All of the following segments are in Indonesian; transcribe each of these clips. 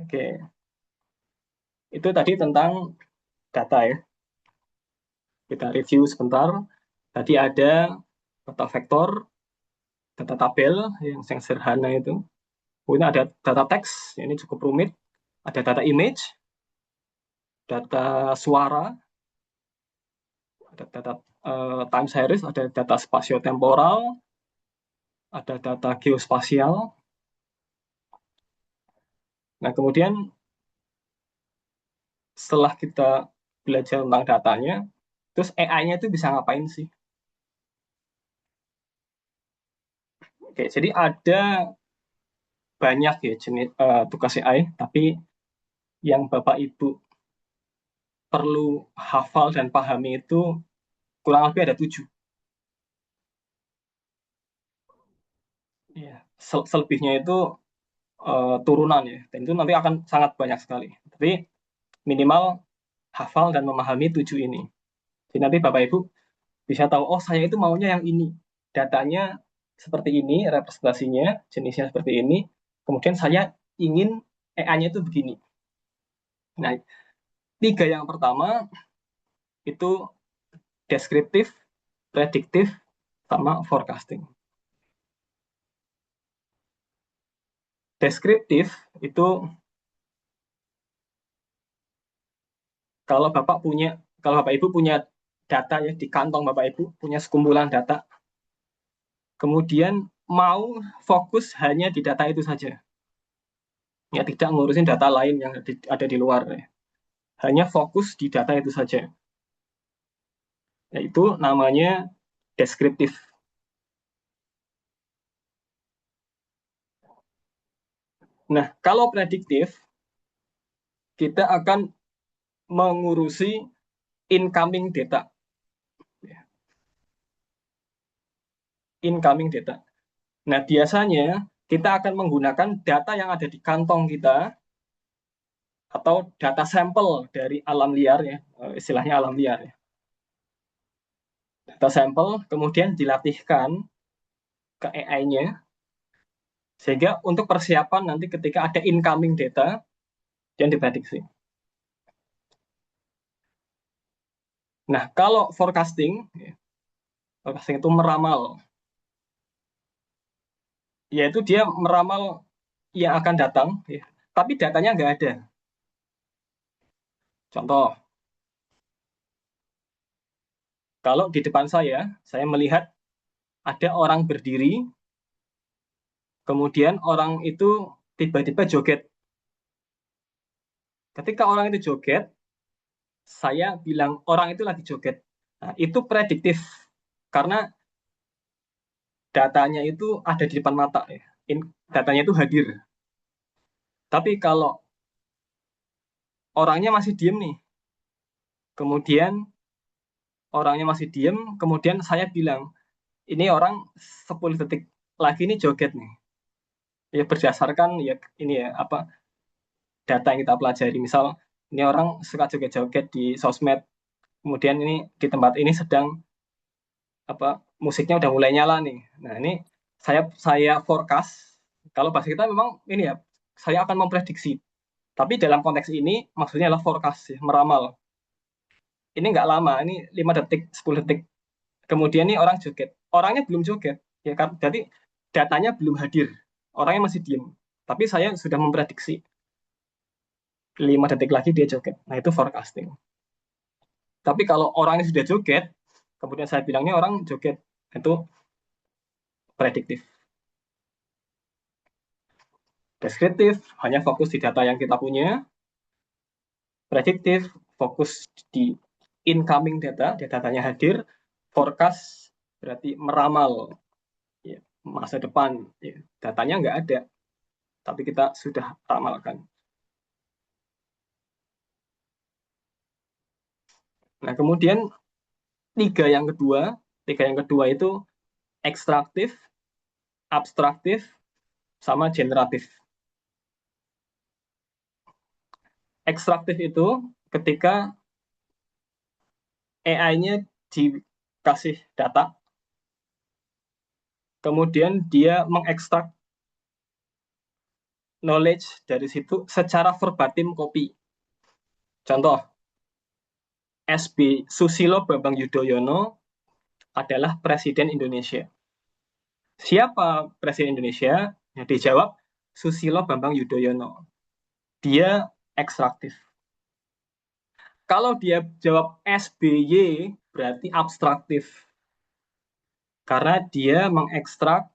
Oke, itu tadi tentang data ya. Kita review sebentar. Tadi ada data vektor, data tabel yang sederhana itu. Kemudian ada data teks, ini cukup rumit. Ada data image, data suara, ada data time series, ada data spatiotemporal, ada data geospasial. Nah, kemudian setelah kita belajar tentang datanya, terus AI-nya itu bisa ngapain sih? Oke, jadi ada banyak ya jenis tugas AI, tapi yang Bapak Ibu perlu hafal dan pahami itu kurang lebih ada 7. Ya, selebihnya itu turunan ya, dan itu nanti akan sangat banyak sekali. Tapi minimal hafal dan memahami 7 ini. Jadi nanti Bapak Ibu bisa tahu, oh saya itu maunya yang ini. Datanya seperti ini, representasinya, jenisnya seperti ini. Kemudian saya ingin AI-nya itu begini. Nah, 3 yang pertama itu deskriptif, prediktif, sama forecasting. Deskriptif itu kalau kalau Bapak Ibu punya data ya di kantong Bapak Ibu punya sekumpulan data, kemudian mau fokus hanya di data itu saja, ya tidak ngurusin data lain yang ada di luar, ya. Hanya fokus di data itu saja, yaitu namanya deskriptif. Nah, kalau prediktif kita akan mengurusi incoming data, incoming data. Nah, biasanya kita akan menggunakan data yang ada di kantong kita atau data sampel dari alam liar ya, istilahnya alam liar ya. Data sampel kemudian dilatihkan ke AI-nya sehingga untuk persiapan nanti ketika ada incoming data yang diprediksi. Nah, kalau forecasting, ya, forecasting itu meramal, yaitu dia meramal yang akan datang, ya, tapi datanya nggak ada. Contoh, kalau di depan saya melihat ada orang berdiri, kemudian orang itu tiba-tiba joget. Ketika orang itu joget, saya bilang orang itu lagi joget. Nah, itu prediktif karena datanya itu ada di depan mata ya. Datanya itu hadir. Tapi kalau orangnya masih diem nih, kemudian orangnya masih diem, kemudian saya bilang ini orang 10 detik lagi ini joget nih. Ya berdasarkan ya ini ya apa data yang kita pelajari. Misal ini orang suka joget-joget di sosmed, kemudian ini di tempat ini sedang apa musiknya udah mulai nyala nih. Nah, ini saya forecast kalau bahasa kita memang ini ya saya akan memprediksi. Tapi dalam konteks ini maksudnya adalah forecast ya, meramal. Ini nggak lama, ini 5 detik, 10 detik. Kemudian nih orang joget. Orangnya belum joget, ya kan? Jadi datanya belum hadir. Orangnya masih diem. Tapi saya sudah memprediksi 5 detik lagi dia joget. Nah, itu forecasting. Tapi kalau orangnya sudah joget, kemudian saya bilangnya orang joget, itu prediktif. Deskriptif, hanya fokus di data yang kita punya. Prediktif, fokus di incoming data, datanya hadir. Forecast, berarti meramal ya, masa depan. Ya. Datanya nggak ada, tapi kita sudah ramalkan. Nah, kemudian tiga yang kedua, tiga yang kedua itu ekstraktif, abstraktif, sama generatif. Ekstraktif itu ketika AI-nya dikasih data, kemudian dia mengekstrak knowledge dari situ secara verbatim copy. Contoh, SB Susilo Bambang Yudhoyono adalah Presiden Indonesia. Siapa Presiden Indonesia? Ya, dijawab Susilo Bambang Yudhoyono. Dia ekstraktif. Kalau dia jawab SBY, berarti abstraktif. Karena dia mengekstrak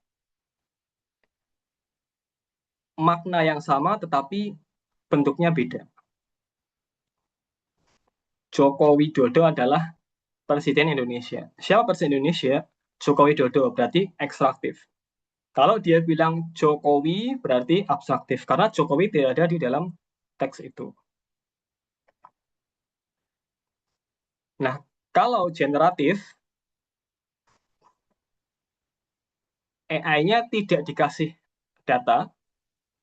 makna yang sama tetapi bentuknya beda. Joko Widodo adalah Presiden Indonesia. Siapa Presiden Indonesia? Joko Widodo, berarti ekstraktif. Kalau dia bilang Jokowi, berarti abstraktif. Karena Jokowi tidak ada di dalam teks itu. Nah, kalau generatif, AI-nya tidak dikasih data,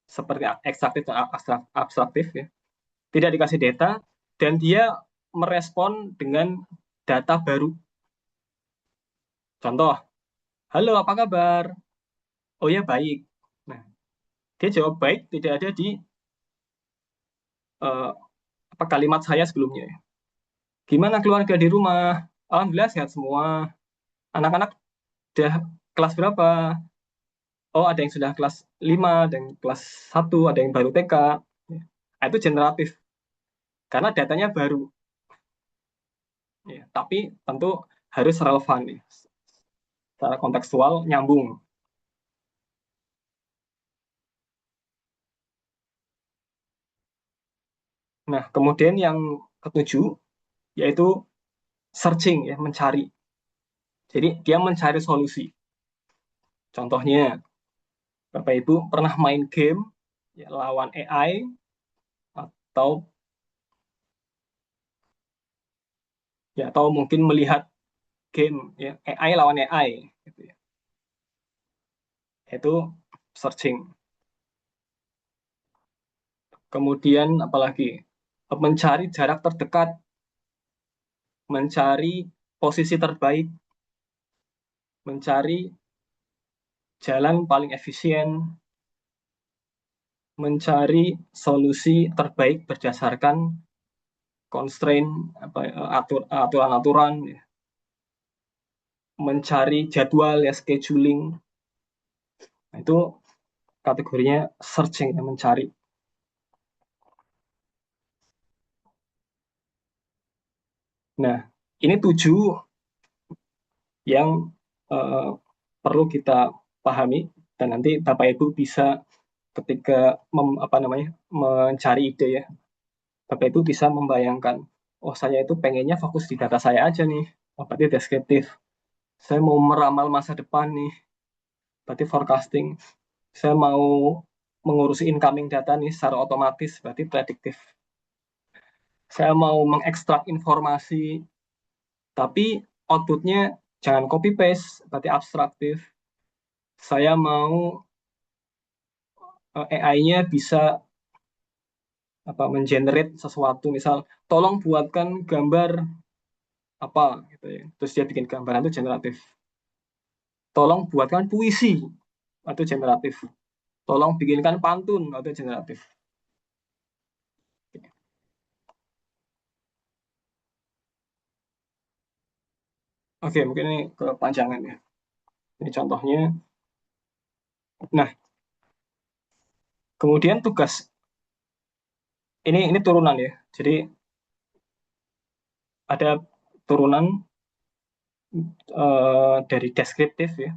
seperti ekstraktif atau abstraktif, ya. Tidak dikasih data, dan dia merespon dengan data baru. Contoh, halo apa kabar? Oh ya baik. Nah, dia jawab baik, tidak ada di uh, apa kalimat saya sebelumnya. Gimana keluarga di rumah? Alhamdulillah sehat semua. Anak-anak udah kelas berapa? Oh, ada yang sudah kelas 5, ada yang kelas 1, ada yang baru TK. Nah, itu generatif karena datanya baru. Ya, tapi tentu harus relevan nih. Secara kontekstual nyambung. Nah, kemudian yang ketujuh yaitu searching, ya, mencari. Jadi dia mencari solusi. Contohnya, Bapak Ibu pernah main game, ya, lawan AI atau atau mungkin melihat game, ya, AI lawan AI gitu, ya. Itu searching. Kemudian apalagi mencari jarak terdekat, mencari posisi terbaik, mencari jalan paling efisien, mencari solusi terbaik berdasarkan constraint, apa, aturan-aturan, ya. Mencari jadwal, ya, scheduling. Nah, itu kategorinya searching, ya, mencari. Nah, ini 7 yang uh, perlu kita pahami, dan nanti Bapak Ibu bisa ketika apa namanya mencari ide, ya, Bapak Ibu bisa membayangkan, oh saya itu pengennya fokus di data saya aja nih, oh, berarti deskriptif. Saya mau meramal masa depan nih, berarti forecasting. Saya mau mengurusi incoming data nih secara otomatis, berarti prediktif. Saya mau mengekstrak informasi, tapi outputnya jangan copy paste, berarti abstraktif. Saya mau AI-nya bisa apa mengenerate sesuatu, misal tolong buatkan gambar apa gitu, ya, terus dia bikin gambaran, itu generatif. Tolong buatkan puisi, itu generatif. Tolong bikinkan pantun, itu generatif. Oke, mungkin ini kepanjangan, ya. Ini contohnya. Nah, kemudian tugas ini turunan, ya. Jadi ada turunan dari deskriptif, ya,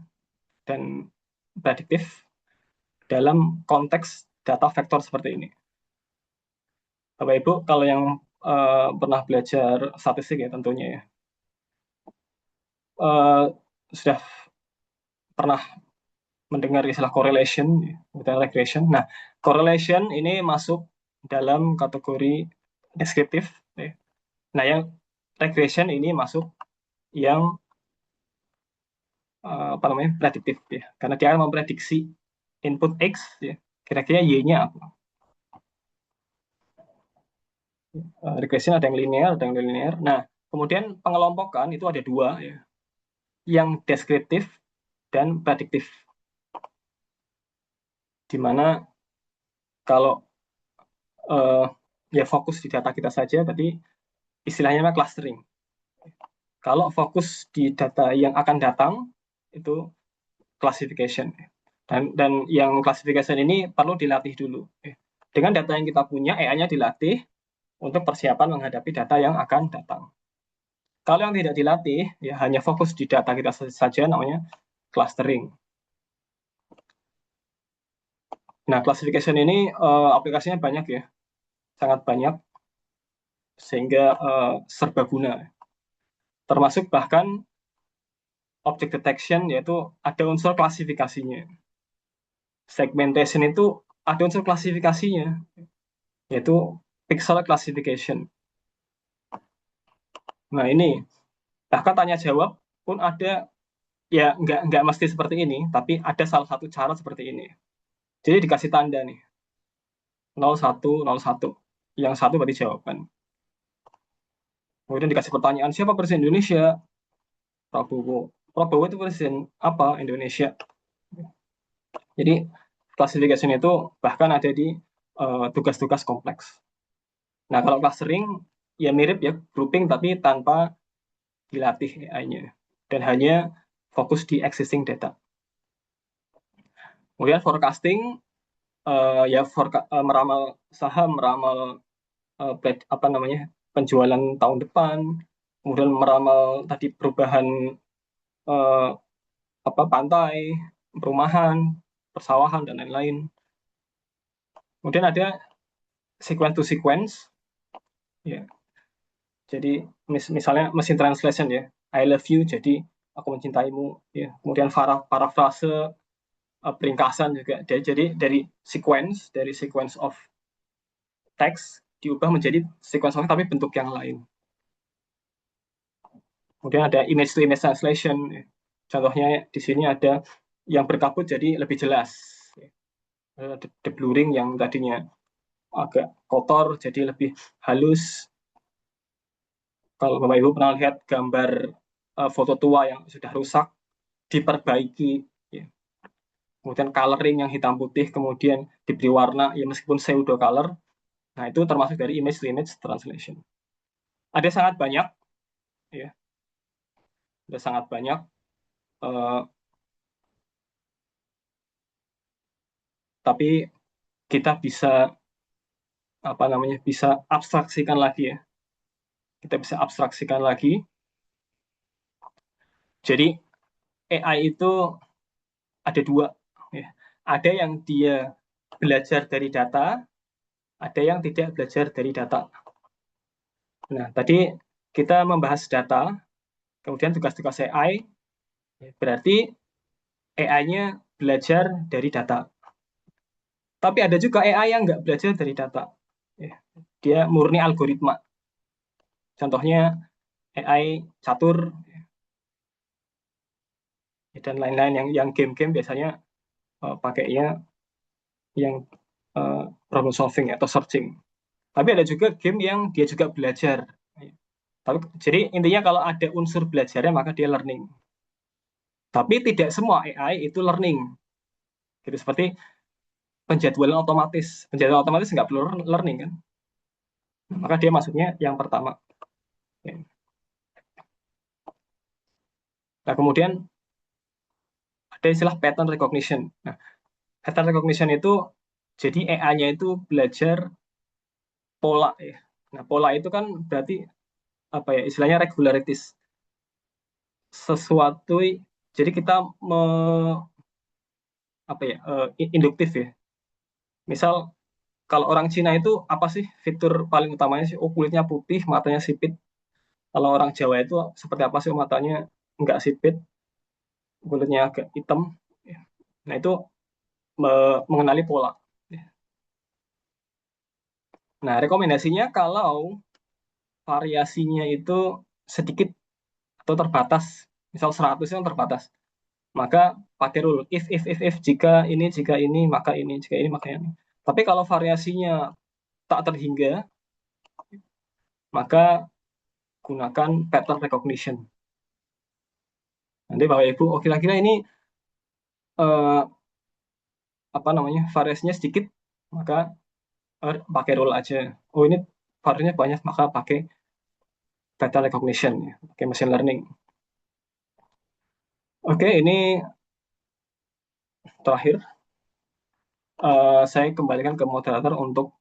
dan prediktif dalam konteks data vektor seperti ini. Bapak Ibu, kalau yang pernah belajar statistik, ya, tentunya, ya, sudah pernah mendengar istilah correlation, ya, dan regression. Nah, correlation ini masuk dalam kategori deskriptif, ya. Nah, yang regression ini masuk yang apa namanya prediktif, ya, karena dia akan memprediksi input X, ya, kira-kira Y-nya apa. Regression ada yang linear, ada yang linear. Nah, kemudian pengelompokan itu ada dua, ya, yang deskriptif dan prediktif, di mana Kalau ya fokus di data kita saja, tadi istilahnya mah clustering. Kalau fokus di data yang akan datang, itu classification. Dan yang classification ini perlu dilatih dulu. Dengan data yang kita punya, AI-nya dilatih untuk persiapan menghadapi data yang akan datang. Kalau yang tidak dilatih, ya hanya fokus di data kita saja, namanya clustering. Nah, classification ini aplikasinya banyak ya, sangat banyak, sehingga serbaguna. Termasuk bahkan object detection, yaitu ada unsur klasifikasinya. Segmentation itu ada unsur klasifikasinya, yaitu pixel classification. Nah ini, bahkan tanya jawab pun ada, ya nggak mesti seperti ini, tapi ada salah satu cara seperti ini. Jadi dikasih tanda nih, 01, 01. Yang satu berarti jawaban. Kemudian dikasih pertanyaan, siapa presiden Indonesia? Prabowo. Prabowo itu presiden apa Indonesia? Jadi classification itu bahkan ada di tugas-tugas kompleks. Nah kalau clustering ya mirip ya, grouping tapi tanpa dilatih AI-nya. Dan hanya fokus di existing data. Kemudian forecasting, ya meramal saham, meramal apa namanya, penjualan tahun depan, kemudian meramal tadi perubahan eh, apa pantai, perumahan, persawahan dan lain-lain. Kemudian ada sequence to sequence, ya. Jadi misalnya mesin translation ya, I love you jadi aku mencintaimu, ya. Kemudian parafrase, peringkasan juga. Jadi dari sequence of text diubah menjadi sequence of tapi bentuk yang lain. Kemudian ada image to image translation. Ya. Contohnya di sini ada yang berkabut jadi lebih jelas. The blurring yang tadinya agak kotor jadi lebih halus. Kalau Bapak Ibu pernah lihat gambar foto tua yang sudah rusak, diperbaiki. Ya. Kemudian coloring yang hitam putih, kemudian diberi warna, ya meskipun pseudo color. Nah itu termasuk dari image to image translation. Ada sangat banyak, ya, ada sangat banyak. Uh, tapi kita bisa apa namanya, bisa abstraksikan lagi ya. Kita bisa abstraksikan lagi. Jadi AI itu ada dua. Ya. Ada yang dia belajar dari data, ada yang tidak belajar dari data. Nah, tadi kita membahas data, kemudian tugas-tugas AI, berarti AI-nya belajar dari data. Tapi ada juga AI yang nggak belajar dari data. Ya. Dia murni algoritma. Contohnya AI catur dan lain-lain, yang game-game biasanya pakainya yang problem solving atau searching. Tapi ada juga game yang dia juga belajar. Tapi jadi intinya kalau ada unsur belajarnya maka dia learning. Tapi tidak semua AI itu learning. Gitu seperti penjadwalan otomatis. Penjadwalan otomatis nggak perlu learning kan. Nah, maka dia masuknya yang pertama. Nah, kemudian ada istilah pattern recognition. Nah, pattern recognition itu jadi AI-nya itu belajar pola ya. Nah, pola itu kan berarti apa ya, istilahnya regularities. Sesuatu, jadi kita me, apa ya, induktif ya. Misal kalau orang Cina itu apa sih fitur paling utamanya sih? Oh, kulitnya putih, matanya sipit. Kalau orang Jawa itu seperti apa sih? Oh, matanya enggak sipit, kulitnya agak hitam. Nah, itu mengenali pola. Nah, rekomendasinya kalau variasinya itu sedikit atau terbatas, misal 100 itu terbatas, maka pakai rule if jika ini maka ini, jika ini maka ini. Tapi kalau variasinya tak terhingga, maka gunakan pattern recognition. Nanti Bapak Ibu, oh kira-kira ini apa namanya, variasinya sedikit, maka pakai rule aja. Oh ini variabelnya banyak, maka pakai pattern recognition, ya, pakai machine learning. Oke, ini terakhir. Saya kembalikan ke moderator untuk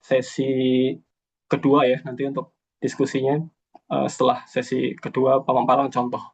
sesi kedua ya, nanti untuk diskusinya setelah sesi kedua pemaparan contoh.